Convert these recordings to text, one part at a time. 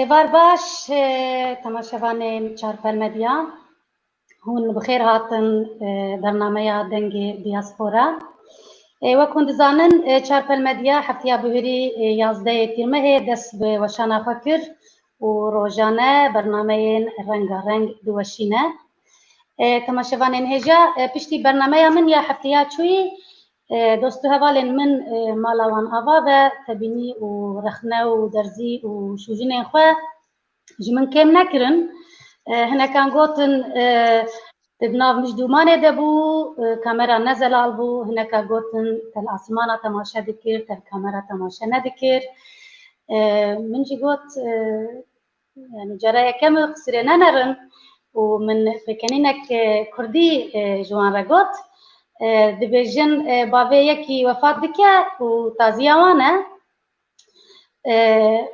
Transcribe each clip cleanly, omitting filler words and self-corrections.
ایوار باش تماشاوان چارپل مدیا هون بخیر هاتن برنامه دنگ دیاسپورا وەکو دەزانن چارپل مدیا هەفتەیە بەهۆری 11 تیرمەهێ دەست بە وەشانە خۆ کرد و ڕۆژانە بەرنامەیەن ڕەنگاڕەنگ دووەشینە تەماشەوانên هێژە پشتی بەرنامەیە من یا هەفتەیە چووی دۆست و هەڤالên من ماڵا wan ava ve tebînî û rexne û derzî û şûjinên xwe ji min kêm nekirin hinekan gotin di nav mijdumanê de bû kamera ne zelal bû hineka gotin tel asmana temaşe dikir tel kamera temaşe nedikir min jî got yani cara yekem qisirê nenerin û min pêkenînek kurdî ji wan re got dibêjin bavê yekî wefat dike û taziya wan e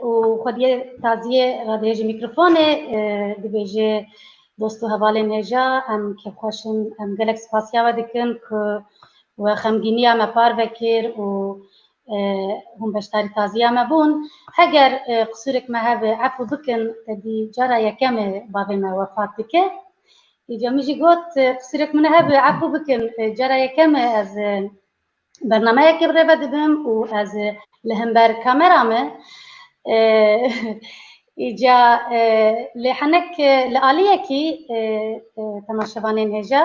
û xwediyê taziyê radiyê ji mîkrofonê dibêje dost û hevalên hêja em kêfxweşin em gelek spasiya we dikin ku we xemgîniya me par vekir û hûn beşdarî taziya me bûn heger qisûrek me hebe efû bikin tedî cara yekemê bavê me wefat dike îca min jî got qisûrek min hebe efû bikin cara yekemê ez bernameyekê bi rêve dibim û ez li hember kamera me îca lê henek li aliyekî temaşevanên hêja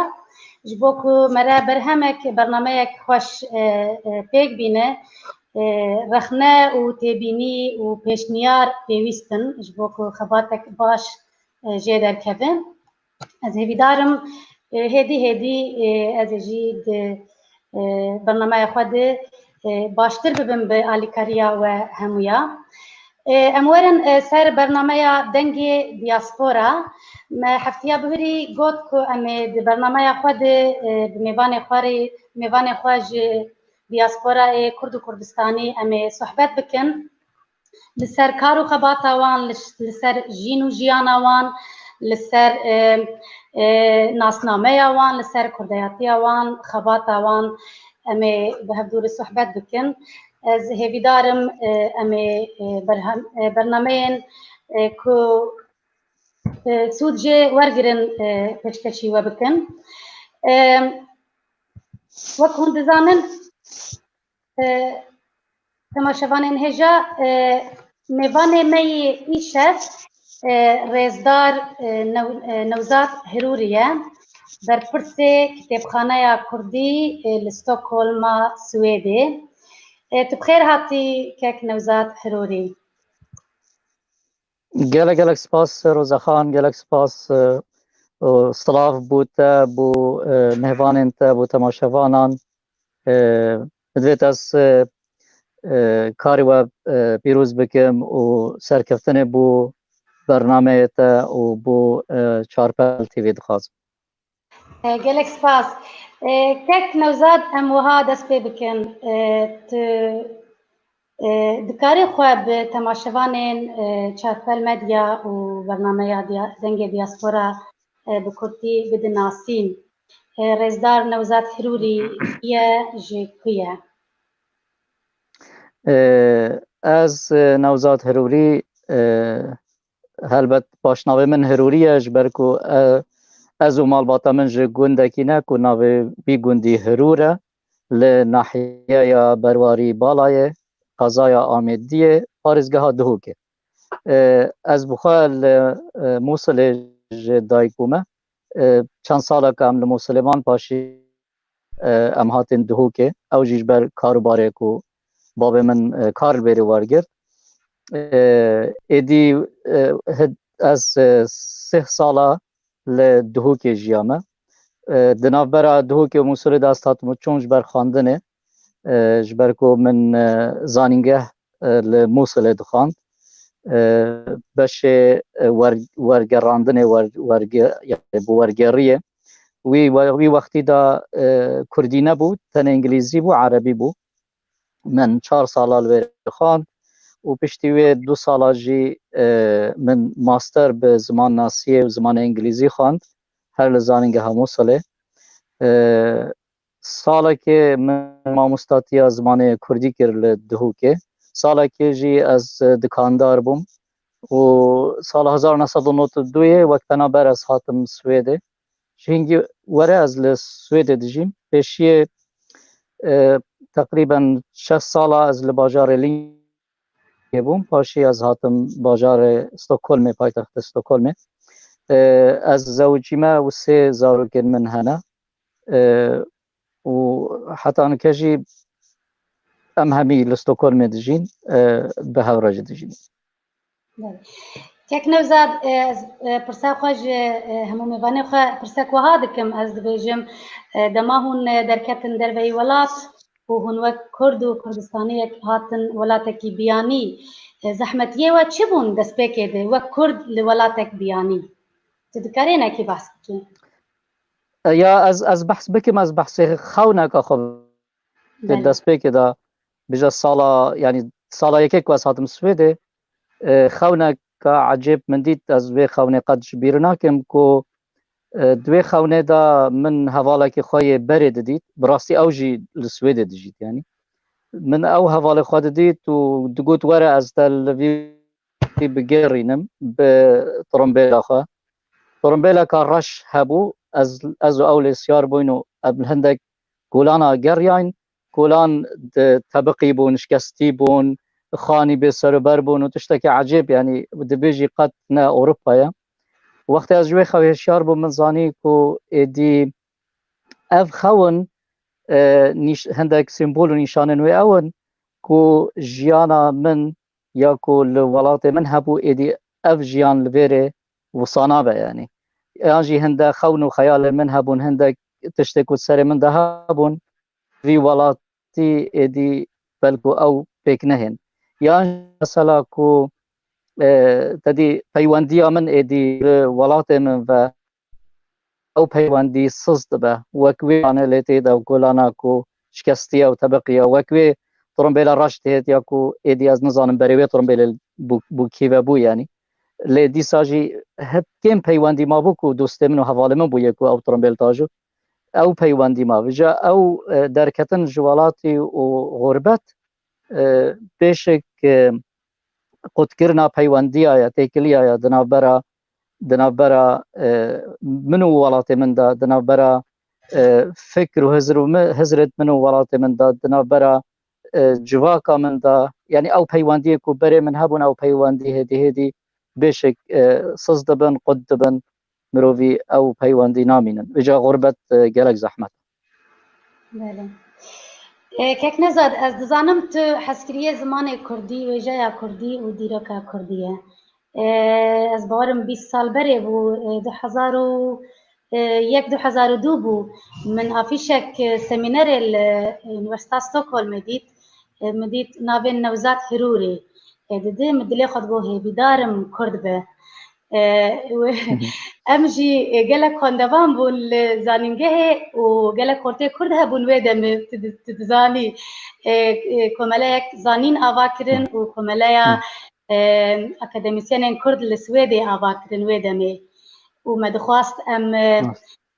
ji bo ku me re berhemek bernameyek xweş pêk bîne rexne û têbînî û pêşniyar pêwîst in ji bo ku xebatek baş jê derkevin ez hêvîdarim hêdî hêdî ez ê jî di bernameya xwe de baştir bibim bi alîkariya we hemûya em werin ser bernameya dengê diaspora me hefteya bihûrî got ku em ê di bernameya xwe de bi mêvanê xwe ji diasporayê Kurd û Kurdistanî em ê sohbet bikin li ser kar û xebata wan li ser jîn û jiyana wan li ser nasnameya wan li ser kurdiyatiya wan xebata wan em ê bi hevdûrî sohbet bikin ez hêvîdarim em ê bernameyên ku sûd jê wergirin pêşkêşî we bikin wek hûn dizanin temaşevanên hêja mêvanê me yê îşev rêzdar Newzat Hirûrî ye berpirsê kitêbxaneya Kurdî li Stockholma Swêdê tu bi xêr hatî kek Newzat Hirûrî gelek spas Rozexan gelek spas silav bû te bû mêvanên te bû temaşevanan divêt ez karê we pîrûz bikim û serkeftinê bû bernameyê te û bû Çarpel TV dixwazim gelek spas kek Newzat em wiha dest pê bikin tu dikarî xwe bi temaşevanên Çarpel Medya û bernameya dengê diaspora bi Kurdî bidinasîn rêzdar Newzat Hirûrî ye ji ku ye ez Newzat Hirûrî helbet başnavê min Hirûrî ye ji ber ku ez û malbata min ji gundekî ne ku navê vî gundî Hirûr e li nahiyeya Berwarî Balayê qezaya Amêdiyê parêzgeha Duhokê ez bixwe li Mosilê ji dayîk bûme çend salek em li Mosilê van paşî em hatin Duhokê ew jî ji ber karûbarê ku bavê min kar li berê wergirt êdî ez 3 sala li Duhokê jiyame di navbera Duhokê û Mosilê de ez hatime çûn ji ber xwandinê ji ber ku min zanîngeh li Mosilê dixwand beşê wergerandinê bû wergeriyê wî wextî da Kurdî nebû tenê îngilîzî bû erebî bû min 4 sala li wê xwand û piştî wê 2 sala jî min master bi zimannasiyê û zimanê îngilîzî xwand her li zanîngeha Mosilê salekê min mamostatiya zimanê Kurdî kir li Duhokê salekê jî ez dikandar bûm و سال 1992 وقتنا برز هاتم سويدي شهنگی وره از لسويد دجیم پیشیه تقریبا 6 ساله از لباجار لینگ بوم پاشی از هاتم باجار استکهلم پایتخت استکهلم از زوجیمه و 3 زاروگن من هنه و حتی انکجی ام همی لستکهلم دجین به هوراج دجین تک نوزاد پرسا خوش همو میوانه خو پرسا کو هادکم از دبیجم دما هون درکتن دروی ولات و هون وک کرد و کردستانی هاتن ولاتکی بیانی زحمتیه و چی بون دست پیکه ده وک کرد لولاتک بیانی تذکرین اکی بحث بکی یا از بحث بکم از بحث خونه که خب دست پیکه ده بجا سالا یعنی سالا یکی که از هاتم سویده خونه که عجیب من دید از وی خونه قدش بیرناکم که دوی خونه دا من حواله که خواهی برید دید براستی اوجی لسویده دید یعنی من او حواله خواهد دید و دگوت وره از تلوی بگرینم به ترمبیلا خواه ترمبیلا که رش هبو از اول سیار بوینو ابن هندک گولانا گریان گولان طبقی بون شکستی بون خانی به سربر بون و تشتکی عجیب یعنی دبیجی قد نه اوروپا وقتی از جوی خواه شیار بو من زانی که ایدی اف خون هندک سیمبول و نیشانن و اون که جیانا من یا که لولات من هبو ایدی اف جیان لبیره وصانا به یعنی یعنی هنده خون و خیال من هبون هندک تشتکو سر من ده هبون وی ولاتی ایدی بلکو او پیک نهن یعنی مثلا که تدی پیوندی من ایدی ولات من و او پیوندی سزد به وکوی آنه لیتی دا گولانا کو شکستی او طبقی وکوی ترمبیل رشت هید یا کو ایدی از نظانم بریوی ترمبیل بو کیوه بو یعنی لی دی ساجی هد کم پیوندی ما بو کو دوسته من و حواله من بو یکو او ترمبیل تاجو او پیوندی ما وجا او درکتن جوالاتی و غربت پیشک قد کرنا پیوندی آیا تیکلی آیا دنابرا منو ولات من دا دنابرا فکر و هزرت منو ولات من دا دنابرا جواکا من دا یعنی او پیوندی کو بره من هبون او پیوندی هدی بشک سزد بن قد بن مروی او پیوندی نامینن وجا غربت گلک زحمت بله کک نزاد از دزانم تو حسکریه زمان کردی و جای کردی و دیرکا کردیه از بارم 20 سال بره بو 2002 بو من آفیشک سمینار یونیورسیته استکهلم مدید ناوین نوزاد هروری دیده مدلی خود بو بیدارم کرد به امجی گله کندوان بون زانینگه و گله کرده کرد هبون ویدم تدزانی کمله یک زانین آوا کرن و کمله اکادمیسیان کرد لسویدی آوا کرن ویدمی و مدخواست ام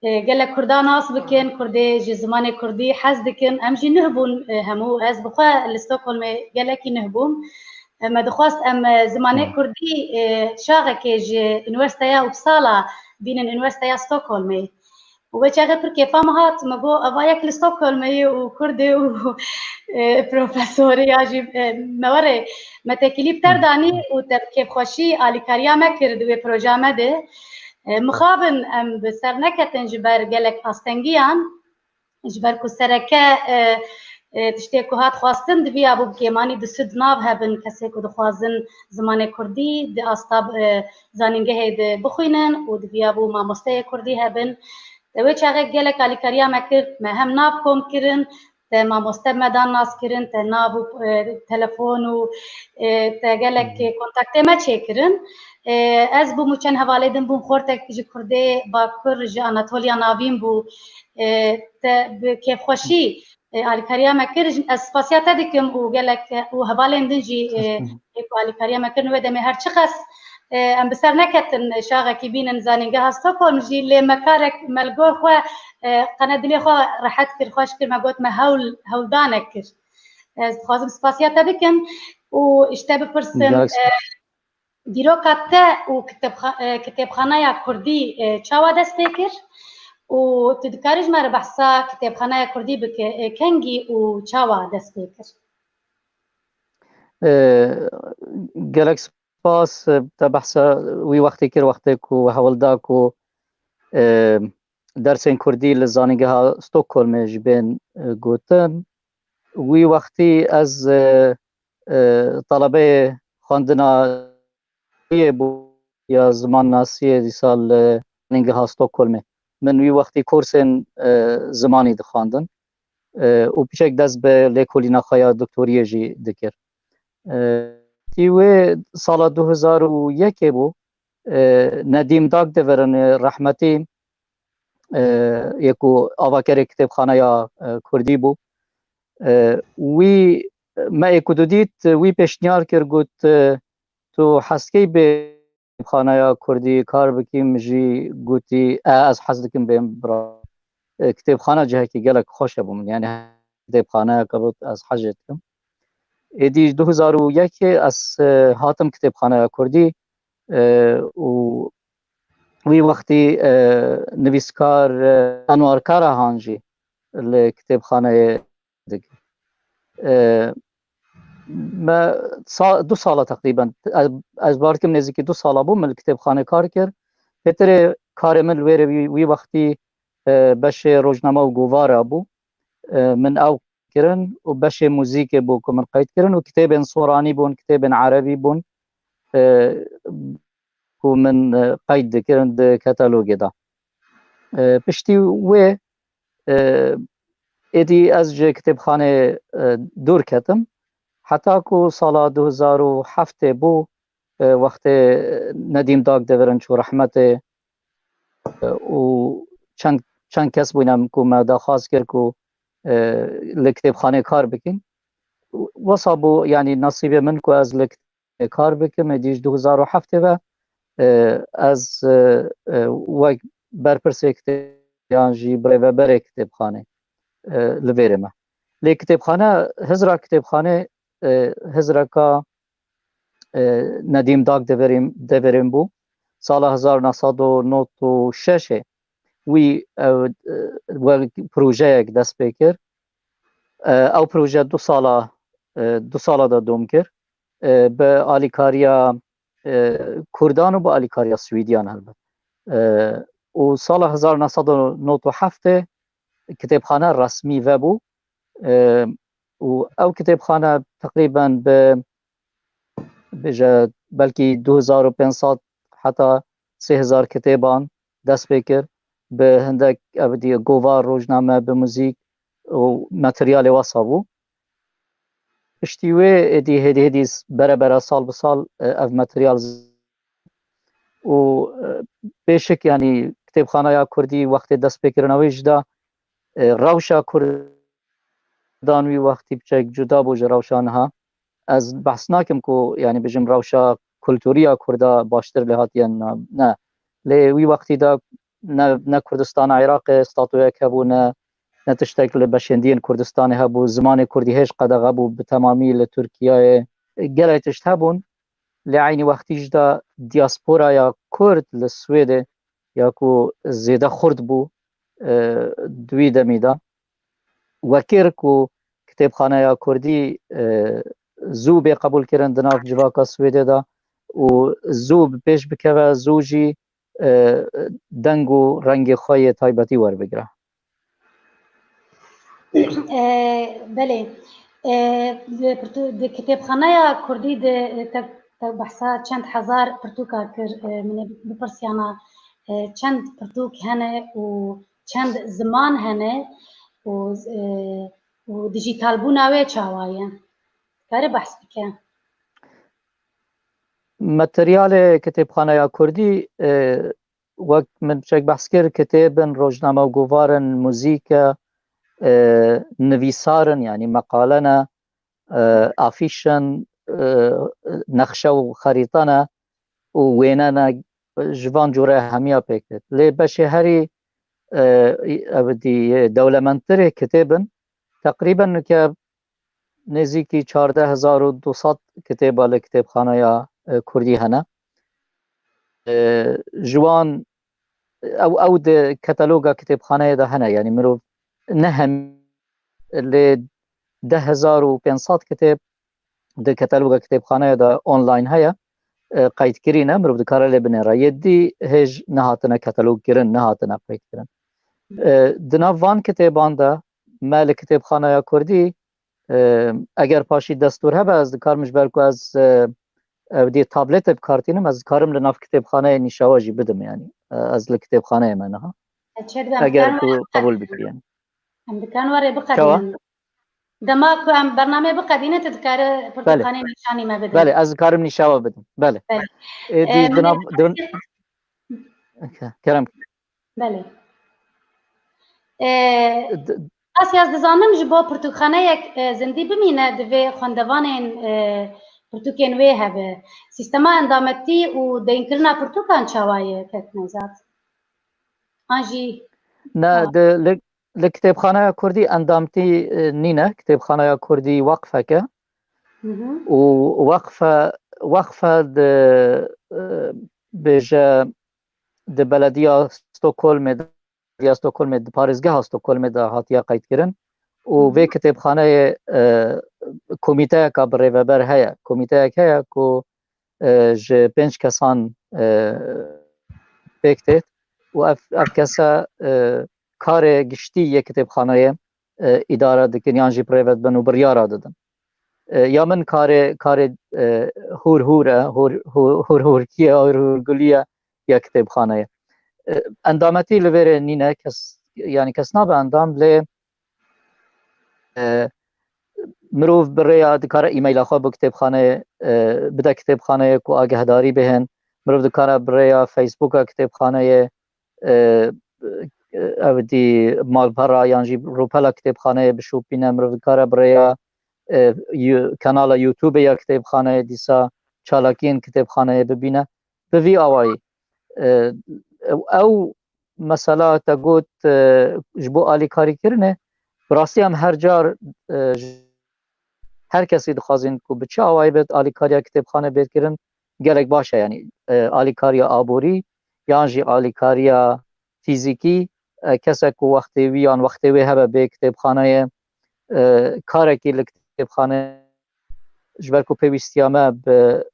گله کردان آس بکن کرده جی زمان کردی حز دکن امجی نهبون همو از بخواه لستکهلم گله کی نهبون مدخواست ام زمان کردی شاغه که جی انورسیته اوبسالا بین انورسیته استکهلم و چه پر کیفام هات مگو اوایک لستکهلم و کردی و پروفسوری آجی موره متکلیب تردانی و کیف خوشی آلیکاریا مکرد و پروژه مده مخابن ام بسر نکتن جبر گلک آستنگیان جبر کو سرکه تشتی که هات خواستن دوی ابو بکیمانی دست ناو هبن کسی که دخوازن زمان کردی د آستاب زانینگه د بخوینن و دوی ابو مامسته کردی هبن دوی چاقه گلک آلیکاریا مکرد مهم ناو کم کرن تا مامسته مدان ناس کرن تا ناو تلفون و تا گلک کنتاکته ما چه کرن از بو موچن حواله دم بو خورتک جی کرده با کر جی آناتولیا ناوین بو تا کیف خوشی آلیکاریا مکر از سپاسیاتا دکم و گلک و حواله دن جی آلیکاریا مکر نوه دمی هر چی خست ام بسر نکتن شاغه کی بینن زانینگه هستکهلم جی لی مکارک ملگور خواه قندلی خواه راحت کر خوش کر ما گوت ما هولدانک کر از خوازم سپاسیاتا دکم و اشته بپرسم دیروکا ته و کتابخانه کردی چاوا دست بکر و تدکارج مر بحثا کتابخانه کردی بک کنگی و چاوا دست بکر گلک سپاس تا بحثا وی وقتی کر وقتی کو حوالدا کو درسین کردی لزانگه ها ستوکهلم جبین گوتن وی وقتی از طلبه خواندنا بو یا زمان ناسیه دی سال زانگه ها ستوکهلم من وی وقتی کورسن زمانی دخواندن و پیشک دست به لیکولینا خوایا دکتوریه جی دکر تیوه سال 2001 بو ندیم داگ دورن رحمتی یکو آواکر کتابخانه یا کردی بو وی ما اکو دودیت وی پیشنیار کر گوت تو حسکی به کتابخانه یا کردی کار بکیم جی گوتی از حس دکم بیم برا کتابخانه جه که گلک خوشه بوم یعنی کتابخانه کبوت از حجت کم ایدی 2001 از هاتم کتابخانه کردی و وی وقتی نویسکار انوارکار هانجی لکتابخانه دیگه ما 2 سال تقریبا از بارکم نزدیکی 2 سال بوم من کتابخانه کار کرد بهتر کار من وی وقتی بش روزنامه و گواره بو من او کرن و بش موزیک بو که من قید کرن و کتاب صورانی بون کتاب عربی بون کو من قید کرن ده کتالوگ دا پشتی و ایدی از جه کتابخانه دور کتم حتی کو سال 2007 بو وقت ندیم داگ دورن چو رحمت و چند کس بودم که ما درخواست کرد که لکتابخانه کار بکن وصابو یعنی نصیب من که از لکتابخانه کار بکن دیش 2007 و از وقت برپرسه کتابخانه برای بره کتابخانه لویرمه لی کتابخانه هزرا کتابخانه هزرا که ندیم داگ دوریم بو سال 1996 وی پروژه یک دست بکر او پروژه 2 ساله دا دوم کر به آلیکاریا کردان و به آلیکاریا سویدیان البته و سال 1997 کتابخانه رسمی و بو و او کتابخانه تقریبا به بلکی 2500 حتی 3000 کتابان دست بکر به هندک ابدی گوار روزنامه به موزیک و متریال واسابو پشتیوه هدی برابر سال به سال اف متریال و بیشک یعنی کتابخانه یا کردی وقتی دست بکرنویش دا روشا کردانوی وقتی بچک جدا بوجه روشانها از بحث ناکم که یعنی بجم روشا کلتوریا کردا باشتر لحاتی نه لی وقتی دا نه کردستان عراق استاتویا کبو نه تشتکل بشندین کردستان هبو زمان کردی هش قدغ هبو به تمامی لترکیه گلای تشت هبون لعینی وقتیش دا دیاسپورا یا کرد لسویده یا کو زیده خورد بو دوی دمی دا وکر کو کتابخانه یا کردی زوب قبول کردن دناف جواکا سویده دا و زوب پیش بکوه زوجی دنگ و رنگ خواه تایبتی ور بگره بله کتابخانه کردی بحثا چند هزار پرتوکا کر من بپرسیانا چند پرتوک هنه و چند زمان هنه و دیجیتال بوناوی چاوایه کاری بحث بکن متریال کتابخانه یا کردی وقت من بچک بحث کرد کتابن روزنامه و گوارن موزیک نویسارن یعنی مقالنا آفیشن نقشه و خریطانه و وینانا جوان جوره همیا پیکت لی بشه هری ابدی دولمنتر کتابن تقریبا که نزدیکی 14200 کتابه لکتابخانه یا کردی هنه جوان او د کتالوگا کتابخانه ده هنه يعني مرو نهم ل 10500 کتاب د کتالوگا کتابخانه ده اونلاین هيا قید کرینه مرو د کار له بنه را یدی هج نهاتنه کتالوگ کرن نهاتنه قید کرن د نوان کتابان ده مال کتابخانه کردی اگر پاشی دستور هبه از کار مجبر کو از دی تابلت بکارتینم از کارم لناف کتابخانه نیشاواجی بدم يعني از لکتابخانه منها اگر کو قبول بکی يعني امریکان وره بقدین دما کو ام برنامه بقدینه تذکر پرتقانه نشانی ما بده بله از کارم نیشاوا بدم بله دی جناب دون کرم بله اسی از دزانم جبو پرتقانه یک زندی بمینه دوی خواندوانین پرتوکین وی هبه سیستما اندامتی و دینکرنا پرتوکان چاوایه کت نزاد آنجی نه د لکتابخانه کردی اندامتی نینه کتابخانه کردی وقفه که و وقفه د بجه د بلدیه استکهلم د پارزگاه استکهلم ده هاتیه قید کرن و وی کتابخانه کمیته که بریوبر هیا کمیته که هیا که ج 5 کسان بکتید و اف کسا کار گشتی یک کتابخانه اداره دکن یان جی پریوت بن و بریارا دادن یا من کار هور کیه هور گلیه یک کتابخانه اندامتی لویر نینه کس یعنی کس ناب اندام ل مروف بریا دکاره ایمیل خو به کتابخانه بده کتابخانه کو آگهداری بهن مروف دکاره بریا فیسبوک کتابخانه او دی مالپرا یعنی روپلا کتابخانه بشوپینه مروف دکاره بریا کانال یوتیوب یا کتابخانه دیسا چالاکین کتابخانه ببینه به وی آوایی او مثلا تا گوت جبو آلی کاری کرنه براستی هم هر جار هر کسی دخوازین که بچه آوایی بید آلی کاری کتابخانه بید کرن گلک باشه یعنی آلی کاری آبوری یعنی آلی کاری فیزیکی کسی که وقتی ویان وقتی وی هبه به کتابخانه کارکی لکتابخانه جبر که پیوستیامه به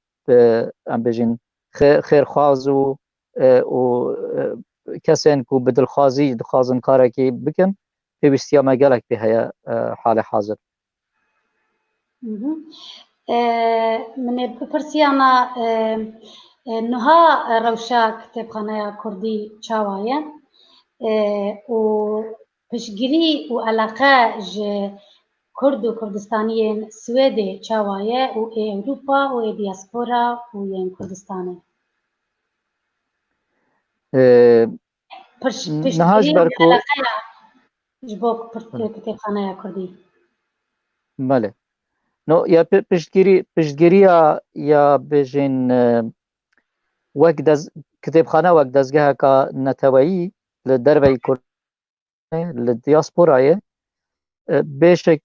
ام بجین خیرخواز و کسین که بدلخوازی دخوازن کارکی بکن پیوستیامه گلک به هیا حال حاضر من بپرسیانا نها روشا کتابخانه کردی چاوایه و پشگیری و علاقه ج کرد و کردستانیین سویده چاوایه و اوروپا و دیاسپورا و این کردستانه نهاج برکو جبو کتابخانه کردی بله نو یا پشتگیری یا بجین وقت کتابخانه وقت دزگاه که نتوایی لدروی کرد لدیاسپورایه بیشک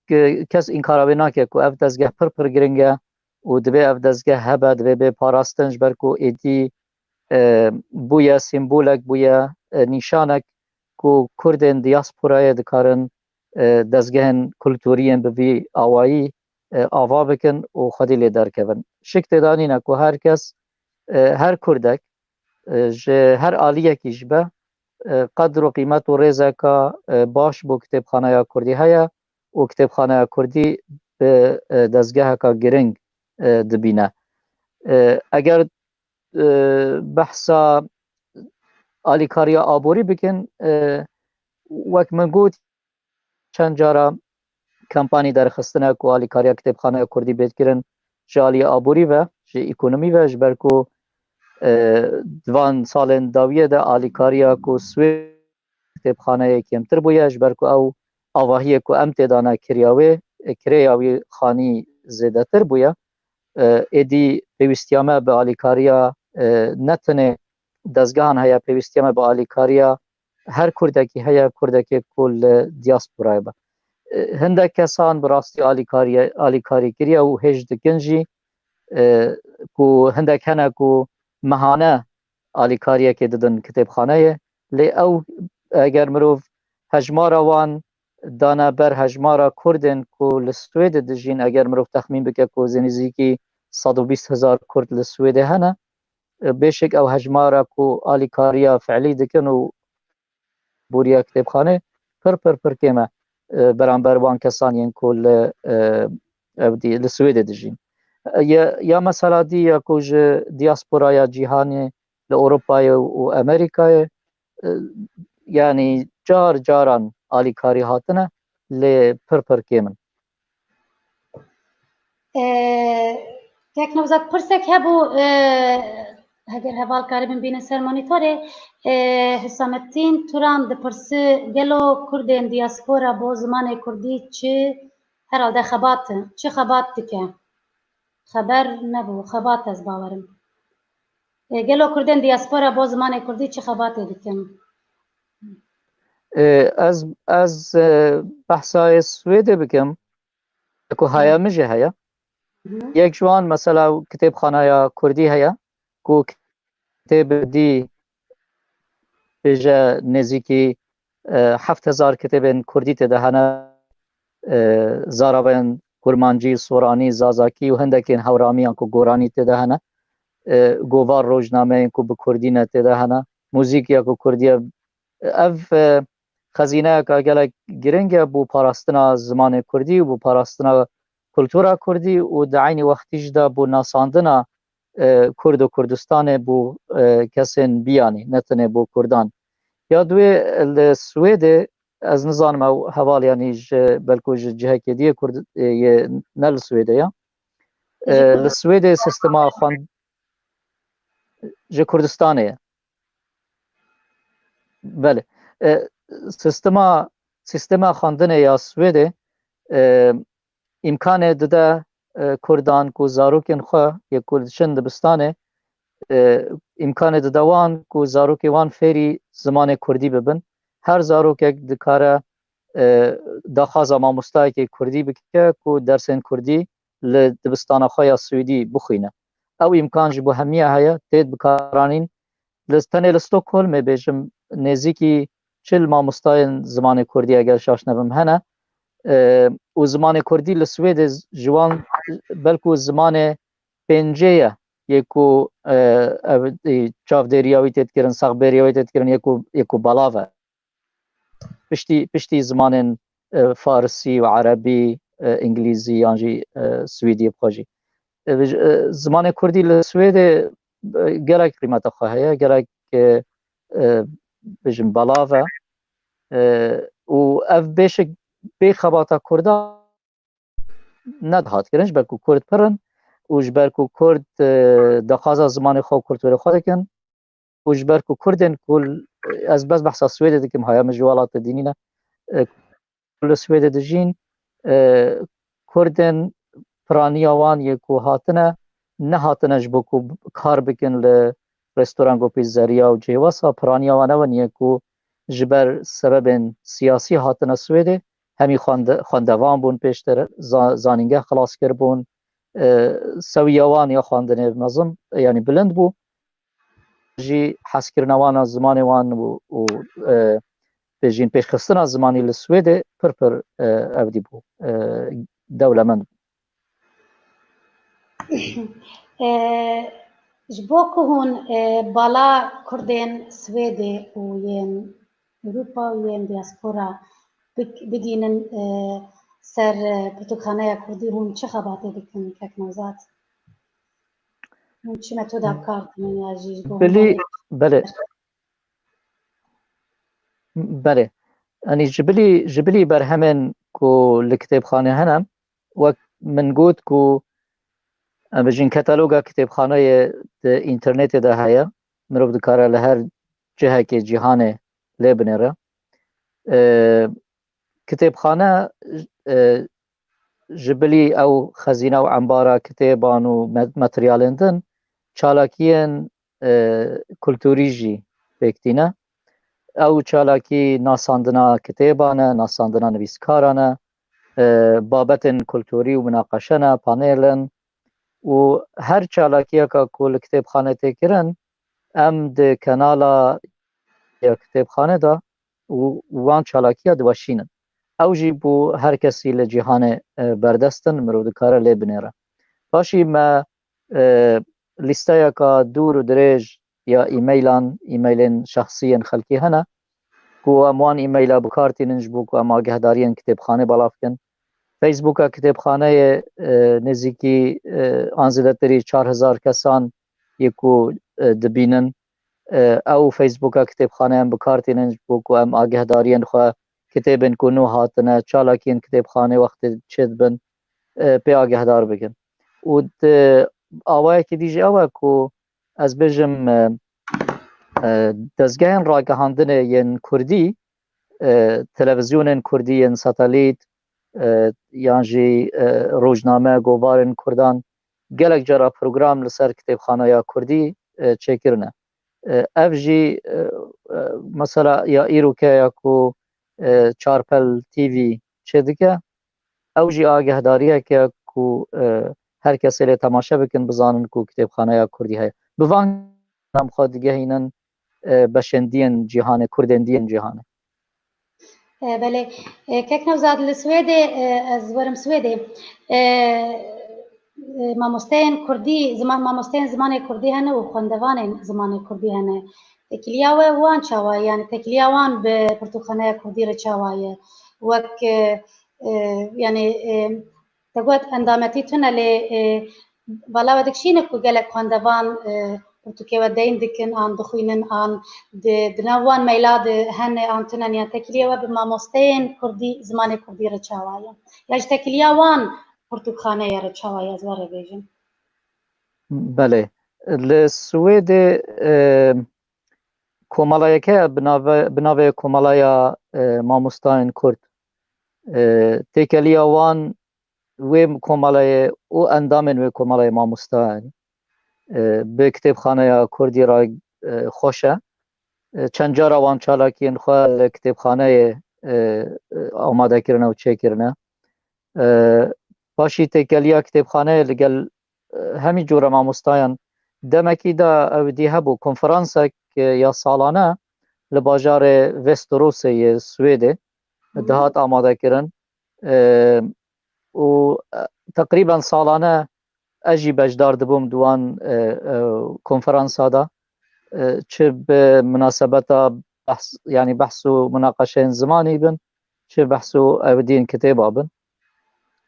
کس این کارا ناکه که اف دزگاه پر گرنگه و دبی اف دزگاه هبه دبی به پاراستنج برکو ایدی بویا سیمبولک بویا نیشانک که کردن دیاسپورایه دکارن دزگهن کلتورین بوی آوایی آوا بکن و خودی لیدر کن شکت دانینه که هر کس هر کردک هر آلیه کیش به قدر و قیمت و ریزه که باش بو کتابخانه کردی هیا و کتابخانه کردی به دزگاه که گرنگ دبینه اگر بحثا آلیکاری آبوری بکن وقت من گوت چند جارا کمپانی درخستنه که آلیکاری کتابخانه کردی بید کرن جالی آبوری و جه اکونومی و جبرکو دوان سالن داویه ده آلیکاریا که سوی کتابخانه کمتر بویه جبرکو او آواهیه که ام تدانه کریاوی خانی زیده تر بویه ایدی پیوستیامه به آلیکاریا نتنه دزگاهان هیا پیوستیامه به آلیکاریا هر کردکی هیا کردکی کل دیاسپورای با هنده کسان براستی آلیکاری کریا و هج دکنجی که هنده کنه که مهانه آلیکاریه که ددن کتابخانه لی او اگر مروف هجمارا وان دانا بر هجمارا کردن کو لسوید دجین اگر مروف تخمین بکه کو زنیزیکی 120,000 کرد لسوید هنه بشک او هجمارا کو آلیکاریا فعلی دکن و بوریا کتابخانه پر کمه برانبر وان کسانین کو لسوید دجین یا مثلا دی یا کوج دیاسپورا یا جهانی لأوروبا و امریکا يعني جاران آلیکاری هاتنه لی پر کمن تک نوزاد پرسک هبو هگر هوال کاری من بین سر مانیتوره حسامتین توران ده پرسه گلو کردین دیاسپورا بو زمان کردی چه herhalde خبات چه خبات دکه خبر نبو خبات از باورم گلو کردین دیاسپورا بو زمان کردی چه خبات دکن از بحثای سویده بکم کو هیا مجه هیا یک جوان مثلا کتاب خانه یا کردی هیا کو کتاب دی بجا نزیکی 7,000 کتاب کردی تدهنه زارابن کرمانجی سورانی زازاکی و هندکین هورامیان کو گورانی تدهنه گوار روزنامه کو به کردی نتدهنه موزیک یا کو کردی اف خزینه که گلک گرنگه بو پاراستنا زمان کردی و بو پاراستنا کلتورا کردی و دعینی وقتیش دا بو ناساندنا کرد و کردستان بو کسین بیانی نتنه بو کردان یا دوی السویده از نظام او حوال یعنی بلکو جهه که دیه کرد نل سویده یا السویده سیستما خوان جه کردستانه بله سیستما خواندن یا سویده امکان داده کردان کو زاروکن خواه یا کردشن دبستانه امکان داده وان کو زاروک وان فری زمان کردی ببن هر زاروک یک دکاره داخاز ما مستای که کردی بکه کو درسن کردی لدبستان خواه یا سویدی بخوینه او امکان جبو همیه هیا تید بکارانین لستانه لستوکهولم بیجم نزیکی 40 مامۆستایان زمانی کوردی اگر شاش نبم هنه و زمان کوردی لسوید جوان بلکو زمان پنجه یکو چاودریاوی تید کرن ساغبریاوی تید کرن یکو بلاوه پشتی زمان فارسی و عربی انگلیزی آنجی سویدی بخواجی زمان کوردی لسوید گرک قیمت خواهی گرک بجم بلاوه و اف بیشک بی خباتا کرده ندهات کرنش برکو کرد پرن و جبرکو کرد دخازا زمان خواه کرد وری خواه دکن و جبرکو کردن کل از بس بحثا سویده دکم های مجوالات دینینا کل سویده دجین کردن پرانی آوان یکو هاتنه نه هاتنه جبکو کار بکن رستوران و پیزریا و جیواسا پرانی آوانه و یکو جبر سبب سیاسی هاتنه سویده همی خواندوان بون پیشتر زانینگه خلاص کر بون سویوان یا خواندنه نظم یعنی بلند بو جی حس کرنوان زمان وان و بجین پیش خستن زمانی لسویده پر اودی بو دولمند جبوكو هون بالا كردين سويدي وين أوروبا وين دياسبورا بجينن سر بتوخانه كردي هون چه خباته دكن كك نوزات هون چه متودا بكار كنن يا جيج بله بله يعني جبلي برهمن كو الكتاب خانه هنم و من قلت كو بجين كتالوجا كتاب خانه انترنت ده هيا مروف دكاره لهر جهه كي جهانه لبنره كتاب خانه جبلي او خزينه وعنباره كتابان وماتريالندن چالاكيين كولتوريجي بكتينه او چالاكي ناساندنا كتابانه ناساندنا نويسكارانه بابتن كولتوري ومناقشنا بانيلن و هر چالاكيه که کل کتاب خانه تکرن ام ده کانالا یا کتابخانه دا وان چالاکیه دوشینن او جی بو هر کسی لجهان بردستن مرو دکاره لی بنیره باشی ما لیسته که دور و دریج یا ایمیلین شخصی خلکی هنه کو امان ایمیل بکارتیننج بو کو اما گهدارین کتابخانه بلافکن فیسبوک کتابخانه نزدیکی آنزدتری 4000 کسان یکو دبینن او فیسبوک کتابخانه ام بکارتیننج بو کو ام آگهدارین خو کتابن کو نو هاتنه چالاکین کتابخانه وقت چد بن پی آگهدار بگن و آوای که دیجی آوای کو از بجم دزگهن راگهاندن ین کردی تلویزیون کردی ین ساتالیت یانجی روزنامه گوبارن کردان گلک جرا پروگرام لسر کتابخانه یا کردی چکرنه اف جی مثلا یا ایرو که یا کو چارپل تیوی چه دیگه او جی آگهداریه که کو هر کسی لی تماشا بکن بزانن کو کتابخانه یا کردی های بوان نام خود دیگه اینن بشندین جهان کردندین جهان بله کک نوزاد لسویده از ورم سویده مامۆستایان کوردی زمان مامۆستایان زمانی کوردی هەنە و خوێندەوانین زمانی کوردی هەنە تەکلیاوە وان چاوایە یعنی تەکلیاوان بە پرتوخانەیە کوردی رە چاوایە وەک یعنی دەگوت ئەندامەتی تونە لێ بەڵاوە دەکشینە و گەلک خوێندەوان پرتوکێوە دەین دکن ئان دخوینن ئان دناوان مەیلاد هەنێ ئان تونەن یان تەکلیەوە بە مامۆستایان کوردی زمانی کوردی رە چاوایە یاش تەکلیاوان پرتوخانەیە رە چاوایە از وەرە بێژن بله لسوید کۆمەڵایەکە بناوێ کۆمەڵایە مامۆستایان کورد تێکەلیە وان وێ کۆمەڵایە و ئەندامێن وێ کۆمەڵای مامۆستایان بە کتێبخانەیە کوردی ڕای خۆشە چەند جارە وان چالاکیên xwe li kitêbxaneyê amadekirin û çêkirine paşî têkeliya kitêbxaneyê li gel hemî cûra mamostayan demekî de ew dî hebû konferansek ya salane li bajarê Westerosê yê Swêdê dihat amadekirin û teqrîben salane ez jî bejdar dibûm di wan konferansa da çi bi münasebeta yani behs û münaqeşeyên zimanî bin çi behs û evidiyên kitêba bin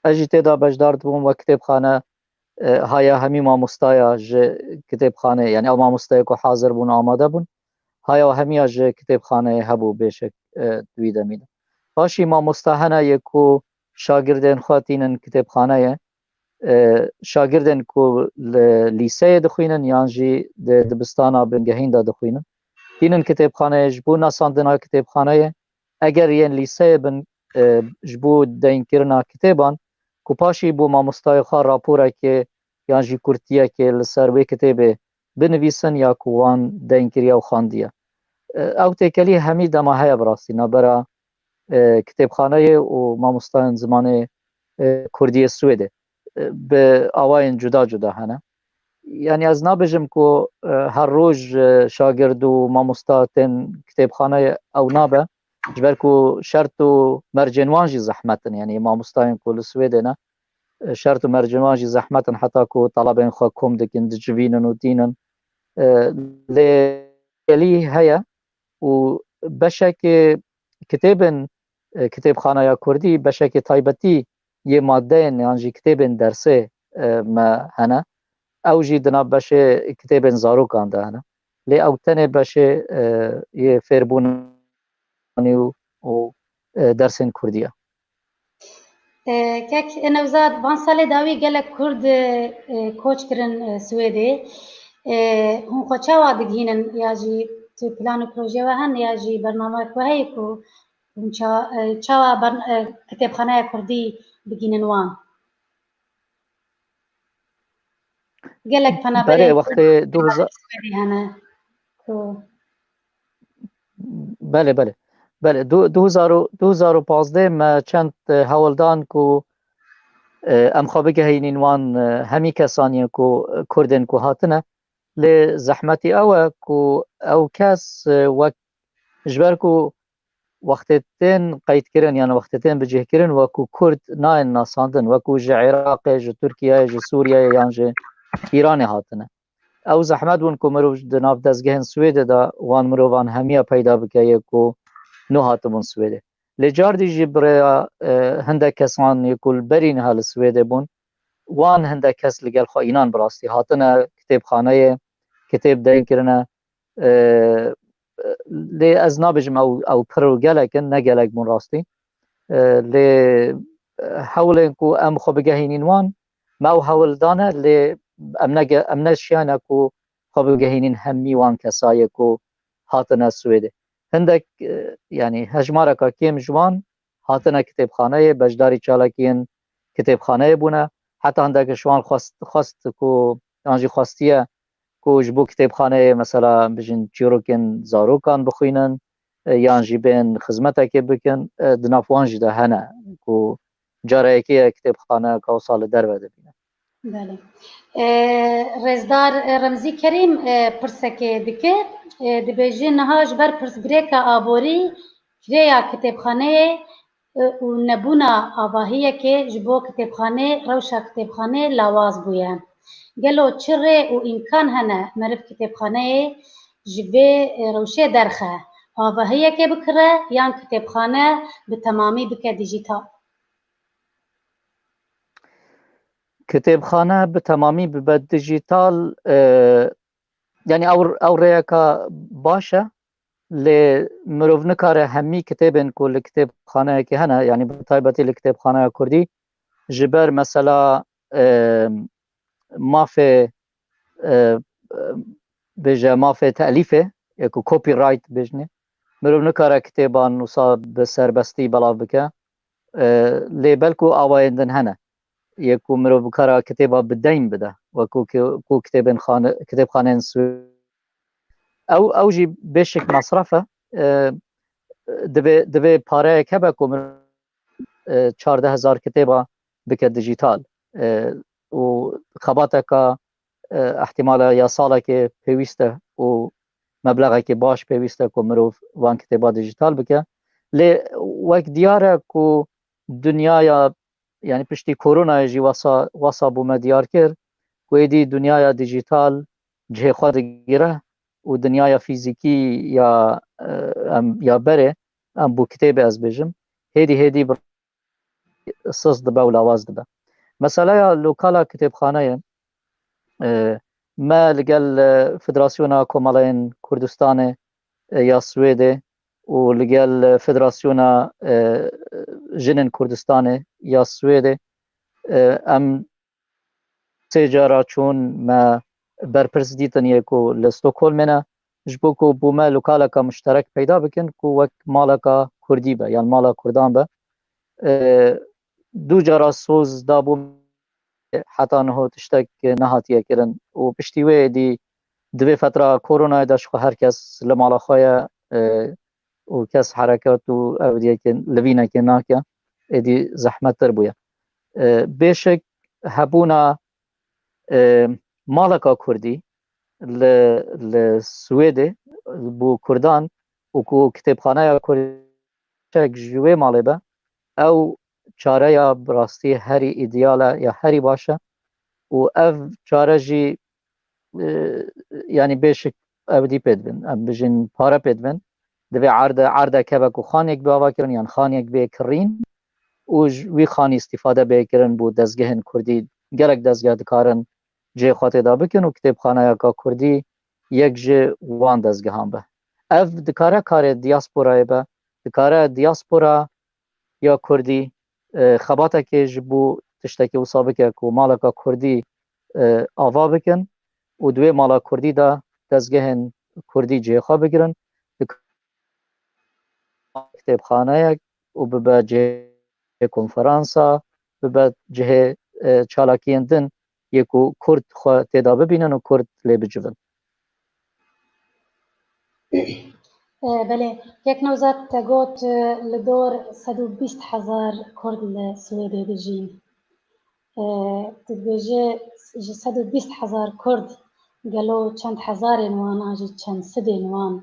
ez jî têda bejdar dibûm ve kitêbxane haya hemî mamostaya ji kitêbxanê yani ew mamostayê ku hazir bûn amade bûn haya hemiya ji kitêbxaneyê hebû bêşek di wî demî de paşî mamosta hene yê ku şagirdên xwe tînin kitêbxaneyê şagirdên ku li lîseyê dixwînin yan jî di dibistana bingehîn de dixwînin tînin kitêbxaneyê ji bo nasandina kitêbxaneyê eger yên lîseyê bin ji bo deynkirina kitêban ku paşî bû mamostayê xwe raporekê yan jî kurtiyekê li ser wê kitêbê binivîsin ya ku wan deynkiriye û xandiye ew têkelî hemî dema heye bi rastî nabera kitêbxaneyê û mamostayên zimanê Kurdiyê Swêdê bi awayên cuda cuda hene yani ez nabêjim ku her roj şagird û mamosta tên kitêbxaneyê ew nabe ji ber ku şert û mercên wan jî zehmetin yani mamostayên ku li Swêdê ne şert û mercên wan jî zehmetin heta ku talebên xwe kom dikin dicivînin û tînin lê elî heye û beşekê kitêbên kitêbxaneya Kurdî beşekê taybetî yê maddeyên yan jî kitêbên dersê me hene ew jî di nav beşê kitêbên zarokan de hene lê ew tenê beşê yê fêrbûnê û dersên Kurdî ye کەک نەوزاد van salê dawî gelek Kurd koç kirin Swêdê hûn xwe çawa digihînin ya jî tu plan û proje we hen ya jî bername ku heye ku hûn çawa kitêbxaneya Kurdî bigînin wan gelek penaberên wextê Swêdê hene ku بله بله بله 2015 me çend hewildan ku em xwe bigihînin wan hemî kesaniye ku Kurdên ku hatine لزحمتي أو أو كاس وك جبركو وقتتين قيد كرن يعني وقتتين بجه كرن وكو كرد ناين ناساندن وكو جه عراق جه تركيا جه سوريا يعني جه إيران هاتنه او زحمت بون کو مرو دناف دزگهن سوید دا وان مروان همیا پیدا بکه کو نو هاتبون سوید لجار دی جبر هنده کسان یکل برین حال سوید بون وان هنده کس لگل خواهینان براستی هاتنه کتاب خانه کتاب دین کرنه لی از نابجم او پرو گلکن نگلک بون راستی لی حول کو ام خو بگهینین وان ما حول دانه لی ام نشیانه کو خو بگهینین همی وان کسای کو هاتنه سویده هندک يعني هجمارك كيم جوان هاتنا كتاب خانه بجداري چالاكين كتاب خانه بونه حتى عندك شوان خواست كو انجي خواستيه كو جبو كتاب خانه مثلا بجن چيروكن زاروكان بخوينن يانجي بين خدمتك بكن دنافوان جدا هنا كو جاريكي كتاب خانه كو سال دربه دبينه بله رزدار رمزی کریم پرسکه دکه دبیجی نهاج بر پرس بریکا آبوری فریا کتابخانه و نبونا آواهیه که جبو کتابخانه روشا کتابخانه لاواز بویه گلو چره و امکان هنه مرف کتابخانه جبه روشه درخه آواهیه که بکره یان کتابخانه به تمامی بکه دیجیتال كتابخانه بتمامي ببد ديجيتال يعني او ريكا باشا لمروف نكاره همي كتابن كل كتاب خانه كي هنا يعني بطيبتي الكتاب خانه كردي جبر مثلا ما في بجا ما في تأليفه يكو كوبي رايت بجنه مروف نكاره كتابان وصاب بسربستي بلا بك لبلكو آوايندن هنا يكو مرو بكرا كتابه بالدين بده وكو كتاب خانه او جي بشك مصرفه دبي پاره كبه كو 14000 كتابه بك ديجيتال و خباتك احتمال يا سالك بيوسته و مبلغك باش بيوسته كو مرو وان كتابه ديجيتال بك ل وك دياره كو دنيا يعني پشتی کرونا جی واسا بوم دیار کرد و دی دنیای دیجیتال جه خود گیره و دنیای فیزیکی یا بره ام بو کتاب از بجم هدی سس دبه و لاواز دبه مثلا لوکالا کتابخانه ما لگل فدراسیون کمالین کردستان یا سویده و لگل فدراسیون جنن کردستان یا سویده ام سجارا چون ما برپرس دیتن یکو لستوکهولم نه جبو کو بوما لوکالا کا مشترک پیدا بکن کو وک مالا کا کردی به یعنی مالا کردان به دو جارا سوز دابو حتی نه تشتک نهاتیه کرن و پشتیوه دی دوی فتره کرونا داشت خو هر کس لمالا خواه و کس حرکات و اودیه که لوینه که ناکه دی زحمت تر بویه بشک هبونا مالکا کردی لسویده بو کردان و کو کتابخانه کردی جوه ماله به او چاره یا براستی هری ایدیاله یا هری باشه و او چاره جی يعني بيشك ابدي بيدبن بجن بارا بيدبن دبي عرضه كبك وخانيك بابا كرن يعني خانيك بكرين وي خاني استفاده بكرن بو دزگهن كردي گلك دزگه دکارن جه خاطر دا بکن و کتاب خانه یا کردی یک جه وان دزگهان به اف دکاره کار دیاسپورا به دکاره دیاسپورا یا کردی خباته که جبو تشتکی و سابقه که مالکا کردی آوا بکن و دوی مالا کردی دا دزگهن کردی جه خواه بگیرن کتاب خانه و ببا جه کنفرانسا ببا جه چالاکین دن یکو کرد خواه تیدا ببینن و کرد لی بجون بله یک نوزاد تگوت لدور 120,000 کرد لسویده بجین تبجه 120,000 کرد قالوا چند هزارên wan an jî çend sidên wan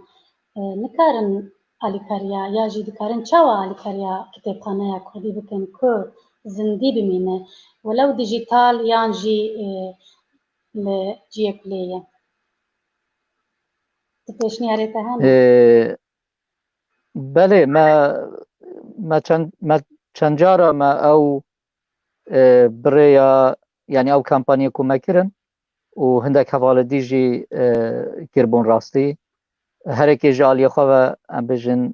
nikarin alîkariya ya jî dikarin çawa alîkariya kitêbxaneya Kurdî bikin ku zindî bimîne welew dijîtal yan jî li ciyê kulê ye. Ti pêşniyarê te hene? بله ما چند جارا ما او بریا يعني او كامبانيا كو ما كرن و هندك حواله ديجي كربون راستي هركي جالي خوا ام بجن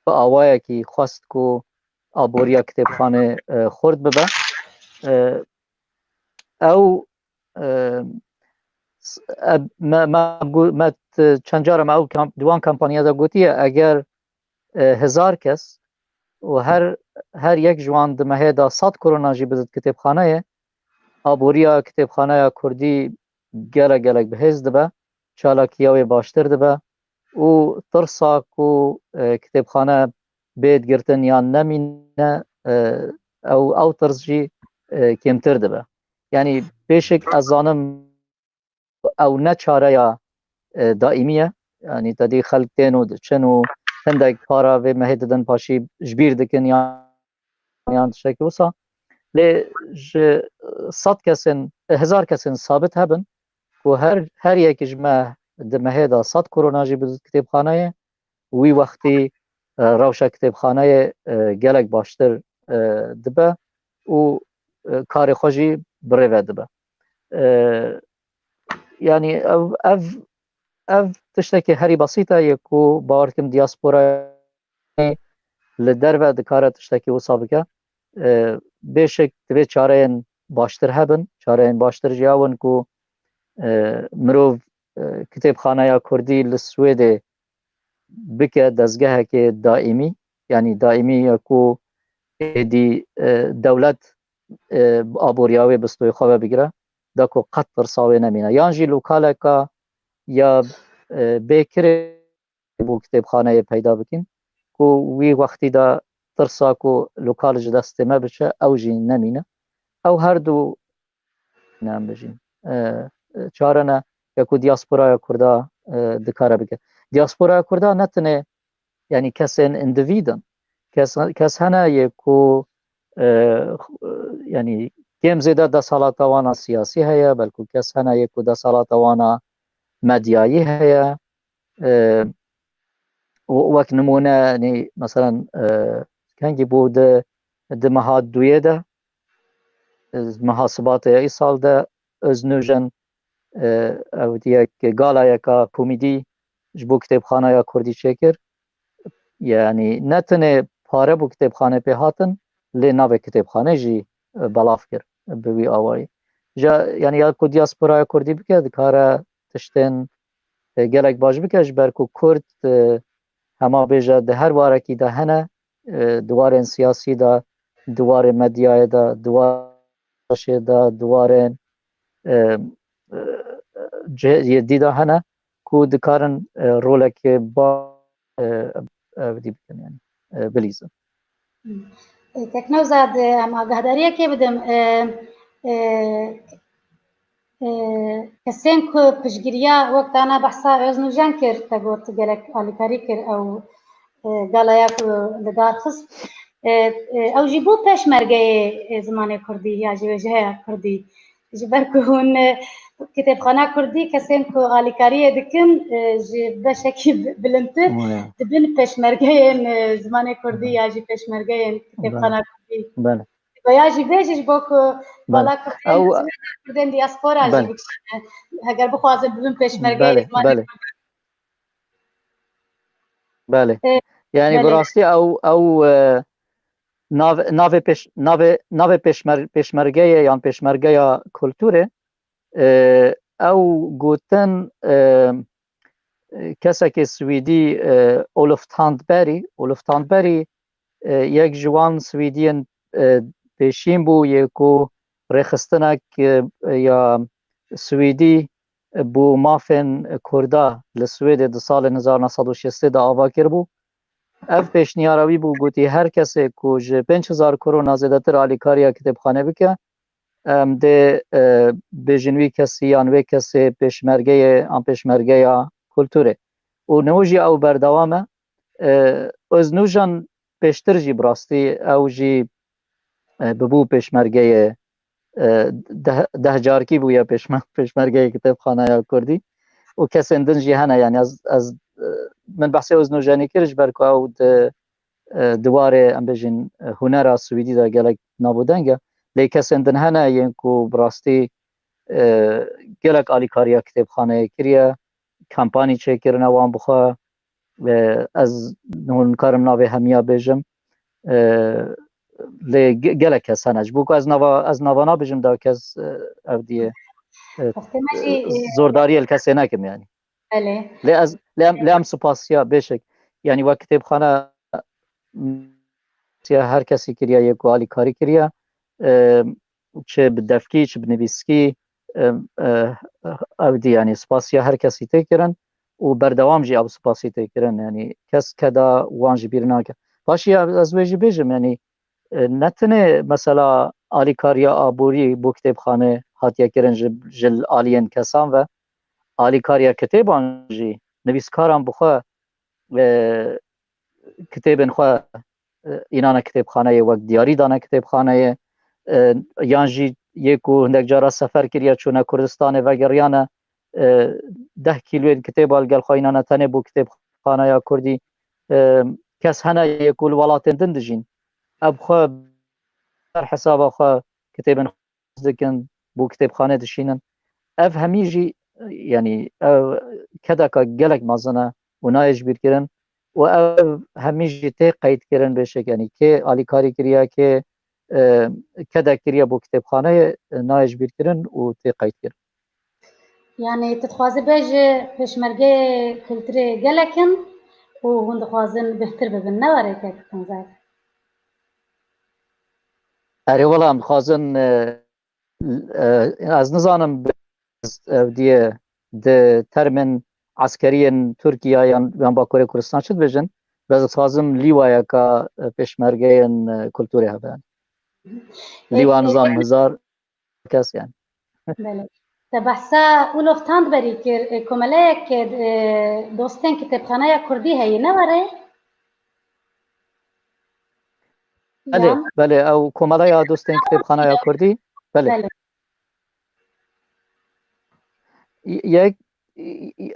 بآوايا كي خواست كو آبوريا كتابخانه خورد ببه او ما چند جارا ما او دوان کمپانیا دا گوتیه اگر 1000 کس و هر یک جوان دمه دا 100 کرونا جی بدد کتابخانه آبوریا کتابخانه کردی گلک بهز دبه چالاکیاوی باشتر دبه و ترسا کو کتابخانه بید گرتن یا نمینه او ترس جی کمتر دبه یعنی بیشک از آنم او نه چاره یا دائمیه یعنی تدی خلق تینو چنو هندک کارا و مهددن پاشی جبیر دکن یا تشکی وسا لی 100 کسین 1000 کسین ثابت هبن و هر یک جمع دمه دا 100 کرونا جی بود کتابخانه وی وقتی روشا کتابخانه گلک باشتر دبه و کار خوشی بره دبه يعني اف تشتكي هري بسيطة يكو باوركم دياسبورا لدربة دكارة تشتكي وصابكا بيشك تبي چارين باشتر هبن چارين باشتر جاون كو مروف كتاب خانه يا كردي للسويد بكا دزگاه كي دائمي يعني دائمي يكو دي دولت آبوریاوی بستوی خواه بگیره داکو قطر ساوی نمینه یانجی لوکاله که یا بیکره بو کتابخانه پیدا بکن کو وی وقتی دا ترسا کو لوکال جدا استمه بشه او جی نمینه او هر دو نام بجین چارنه یکو دیاسپورا کردا دکاره بکن دیاسپورا کردا نتنه یعنی کسین اندویدن کس هنه یکو يعني كم زيادة دا صلاة وانا سياسي هيا بلكو كس هنا يكو دا صلاة وانا مدياي هيا وك نمونة يعني مثلا كان جيبو دا مها دوية دا مها سباط اي سال دا از نوجن او ديك قالا يكا كوميدي جبو كتاب خانه يا كردي شكر يعني نتنه پاره بو كتاب خانه بهاتن لی ناو کتابخانه جی بلاف کرد به وی آوایی جا یعنی یا کو دیاسپورا کردی بکرد کار تشتن گلک باش بکش برکو کرد هما بیجا ده هر وارکی ده هنه دوارن سیاسی ده دوار مدیای ده دوار ده دوارن جدی ده هنه کو دکارن رولک با بدی بکن یعنی بلیزن تکنوزاد ام آگهداریه که بدم کسین کو پشگیریا وقت انا بحثا ازنوجان کر تگوت گلک آلیکاری کر او گالایا کو لدارخص او جیبو پشمرگه زمان کردی یا جوجه کردی جبرکو هون کتابخانه کردی کسین کو آلیکاری دکن بشکی بلندتر دبن پشمرگه زمان کردی یا جی پشمرگه کتابخانه کردی بله یا جی بیجش بوکو بالا کردن دیاسپورا جی بکشنه اگر بخوازن ببین پشمرگه بله يعني براستي او ناو پشمرگه يعني پشمرگه کلتوره او گوتن کسک سویدی اولف تاندبری یک جوان سویدین پیشین بو یکو رخستنک یا سویدی بو مافن کردا لسوید دو سال 1960 دا آوا کر بو اف پیشنیاروی بو گوتی هر کسی که 5000 کرونا زیادتر آلیکاریا کتابخانه بکه ده بجنوی کسی یانوی کسی پیشمرگه یا کلتوره و نوجی او بردوامه از نوجان پیشتر جی براستی او جی ببو پیشمرگه ده جارکی بویا پیشمرگه کتاب خانه یا کردی و کسی اندن جی هنه یعنی از من بحثی از نوجانی کرش برکو او دواره ام بجین هنر سویدی دا گلک نابودنگه لی کسی اندن هنه یعنی که براستی گلک آلیکاریا کتاب خانه کریه کمپانی چه کرنه وان بخواه از نون کارم ناوی همیا بجم لی گلک کس هنج بوک از نوانا بجم دا کس او دیه زورداری الکسی نکم یعنی لی ام سپاسیا بشک یعنی وقت کتاب خانه هر کسی کریه یک والی کاری کریه چه بدفکی چه بنویسکی او دی یعنی سپاسیا هر کسی تکرن و بردوام جی او سپاسی تکرن یعنی کس کدا وانج بیرناکه باشی از ویجی بیجم یعنی نتنه مثلا آلی کاریا آبوری بو کتاب خانه هاتیا کرن جل آلین کسان و آلی کاریا کتابان جی نویسکاران بخواه کتابن خواه اینانا کتاب خانه وقت دیاری دانه کتاب خانه یانجی یکو هندک جارا سفر کریا چونه کردستان و گریانه 10 کیلوین کتاب الگل خواه تنه بو کتاب خانه یا کردی کس هنه یکو الولاتن دندجین اب خواه بر حساب خواه کتابن خواه دکن بو کتاب خانه دشینن اف همیجی یعنی کدا که گلک مازنه و نایج بیر کرن و همیشه تی قید کردن بشه یعنی که آلی کاری کریا که کدا کریا بو کتابخانه نایج بیر کردن و تی قید کردن یعنی تتخوازی بیج پشمرگه کلتری گلکن و هند خوازن بهتر ببین نواره که تنزاد اره والا هم خوازن از نزانم دیه ده ترمن عسکری ترکیه یا باکوری کردستان شد بجن بس خازم لیوایا که پشمرگه کلتوری هبن لیوا نظام هزار کس یعنی بله تبحثا اولوفتاند بری که کماله که دوستن کتابخانه کردی هی نواره بله بله او کماله دوستن کتابخانه کردی بله یک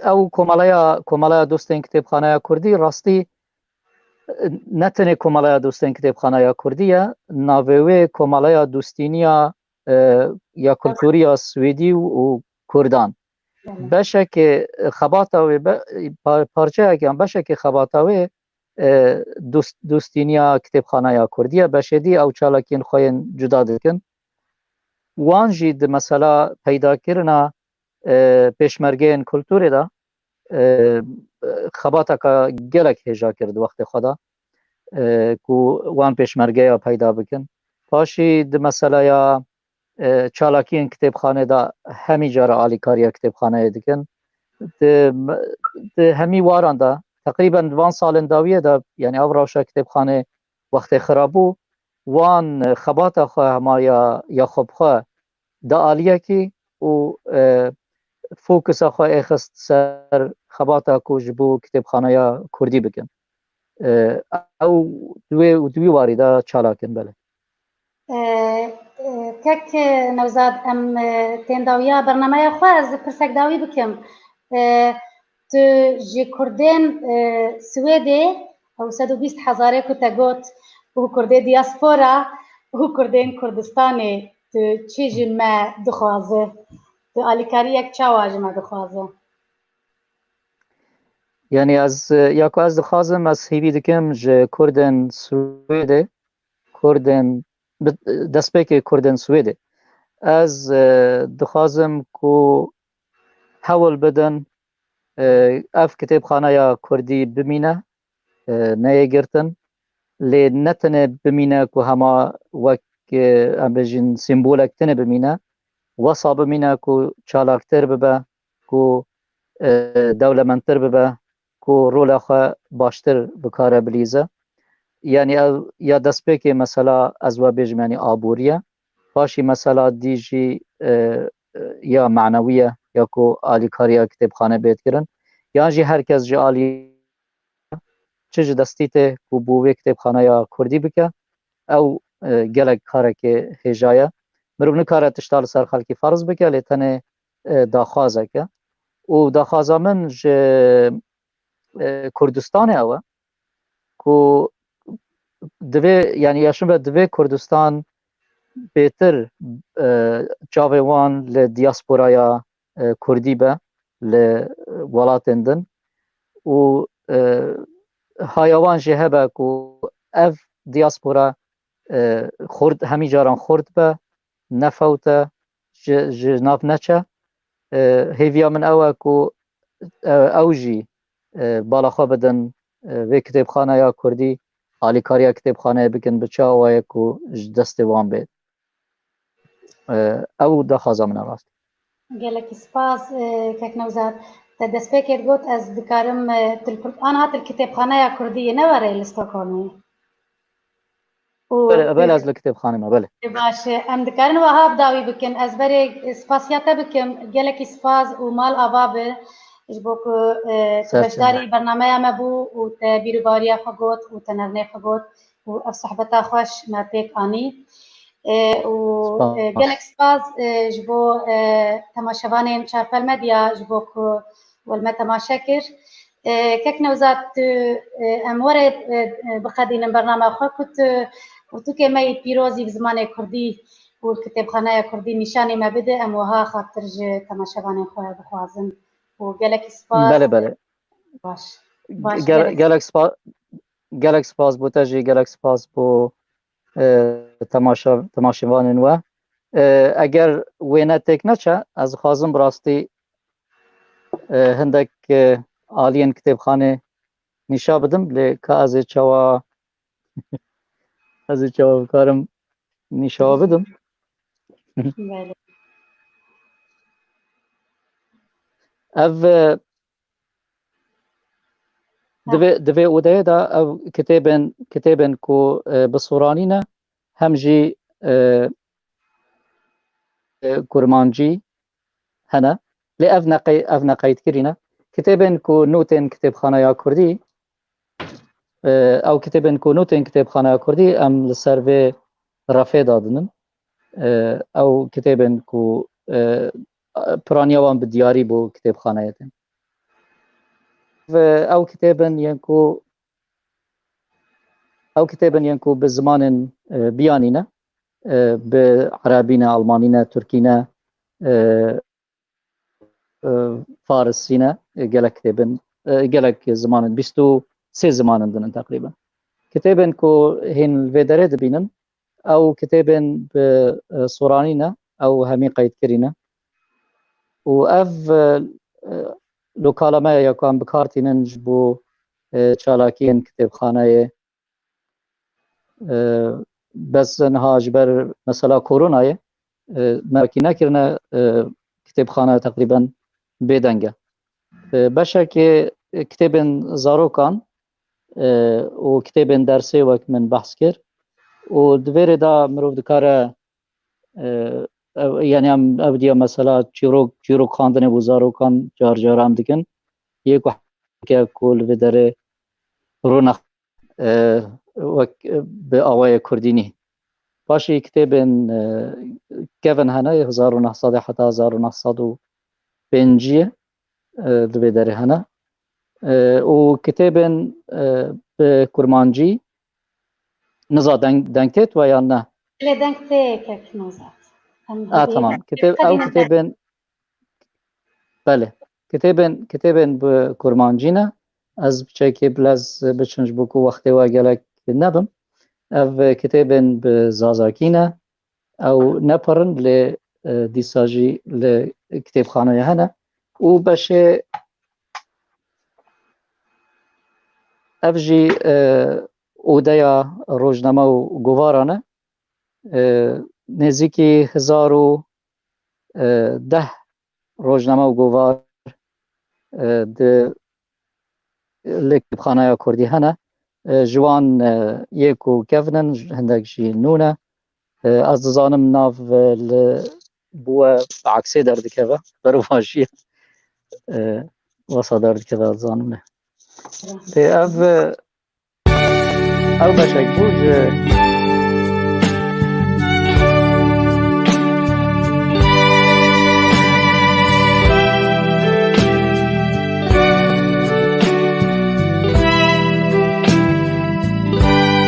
او کماله دوستن کتابخانه کردی راستی نتنه کماله دوستن کتابخانه کردیه ناوی کماله دوستینیا یا کلتوریا سویدی و کردان بشه که خباتاوی پارچه اگه بشه که خباتاوی دوستینیا کتابخانه کردیه بشه دی او چالاکین خوین جدا دکن وانجی ده مثلا پیدا کرنا پیشمرگه کلتوری دا خباتا که گلک هجا کرد وقت خدا کو وان پیشمرگه پیدا بکن پاشی ده مثلا یا چالاکین کتابخانه دا همی جارا آلی کاریا کتابخانه دکن ده همی واران دا تقریبا 2 سال داویه دا یعنی او روشا کتابخانه وقت خرابو وان خباتا خواه ما یا خوب خواه دا آلیه کی و فوکس خواه اخست سر خباتا کوج بو کتابخانه یا کردی بکن او دوی واری دا چالاکن بله کک نوزاد ام تین داویا برنامه خواه از پرسک داوی بکم تو جی کردین سویده او 120,000 کتا گوت و کرده دیاسپورا و کردین کردستانی تو چی جی ما دخوازه تو آلیکاری یک چاواج ما دخوازه یعنی از یاکو از دخوازم از هیوی دکم جه کردن سویده کردن دسپیک کردن سویده از دخوازم کو حول بدن اف کتابخانه یا کردی بمینه نه گرتن لی نتنه بمینه کو هما وک ام بجین سیمبولک تنه بمینه وصا بمینه کو چالاکتر ببه کو دولمندتر ببه کو رول خو باشتر بکاره بلیزه یعنی یا دسپیک مثلا از و بجم یعنی آبوریه باشی مثلا دیجی یا معنویه یا کو آلیکاریا کتابخانه بیت کرن یا جی هر کس جی آلی چه دستیته کو بوه کتابخانه یا کردی بکه او گلک کاره که هجایه مرو نکاره تشتال سر خلکی فرض بکه لیتنه داخوازه که و داخوازه من جه کردستان اوه کو دوی یعنی یاشون به دوی کردستان بهتر جاوان ل دیاسپورایا کردی به ل ولاتن دن و هایوان جهبه کو اف دیاسپورا خورد همی جاران خورد به نفوته جناب نچه هیویا من اوه کو اوجی بالاخوا بدن و کتابخانه یا کردی آلیکاریا کتابخانه بکن بچه اوه کو دست وان بید او دخوازه من راست gelekî spas Keknewzat te destpêkê got ez dikarim an hat kitêbxaneya Kurdiyê ne were li Stockholmê بله از لکتابخانه ما بله باش em dikarin wiha bidawî bikin ez berê spasiya te bikim gelekî spas û mal ava be ji bo ku tu beşdarî bernameya me bû û te bîrûbariya xwe got û te nernê xwe got û ev sohbeta xweş me pêk anî û gelek spas ji bo temaşevanên Çarpel Medya ji bo ku wel me temaşe kir Keknewzat tu em were bixedînin bername xwe ku tu kêmeyî pîrozî bi zimanê Kurdî û kitêbxaneya Kurdî nîşanî me bide em wiha xatir ji temaşevanên xwe bixwazin û gelekî spas بله بله baş gelek spas بۆ te jî gelek spas بۆ temaşevanên we eger wê ne têk neçe ez dixwazim bi rastî hindek aliyên kitêbxanê nîşa bidim lê ka ez ê çawa bikarim nîşa bidim ev divê odeyê de ev kitêbên ku bi Soranî ne hem jî kurmancî hene lê ev neqeydkirî ne kitêbên ku notên kitêbxaneya Kurdî ew kitêbên ku notên kitêbxaneya Kurdî em li ser vê refê dadinin ew kitêbên ku piraniya wan bi diyarî bû kitêbxaneyê tên ew kitêbên yên ku bi zimanên biyanî ne bi Erebî ne Almanî ne Tirkî ne Farsî ne gelek kitêbin gelek zimanên 23 zimanên dinin teqrîben kitêbên ku hên vê derê dibînin ew kitêbên bi Soranî ne ew hemî qeydkirî ne û ev lokalameya ku em bikartînin ji bo çalakiyên kitêbxaneyê bes niha ji ber mesela koronayê mekî nekirine kitêbxane teqrîben bêdeng e beşekê kitêbên zarokan û kitêbên dersê wek min behs kir û di vê rê de mirov dikare yani em ev diya mesela çîrok xandinê bû zarokan car car em dikin yê ku li vê derê rûnex wek bi awayê Kurdî nî paşê kitêbên kevin hene 1900 heta 1905 li vê derê hene û kitêbên bi kurmancî niza deng têt we yan ne lê deng tê Keknewzat tamam ew kitêbên bele kitêbên bi kurmancî ne ez biçekê bilez biçin ji bo ku wextê we gelek nebim ev kitêbên bi zazakî ne ew nepirin lê dîsa jî li kitêbxaneyê hene û beşê ev jî odeya rojname û guvaran e nêzîkî 1010 rojname û guvar di li kitêbxaneya Kurdî hene ji wan yê ku kevin in hindek jî nû ne از دزانم ناف بوه عکسی دردکه برو باشیه واسه دردکه دزانم نه او بشک بوج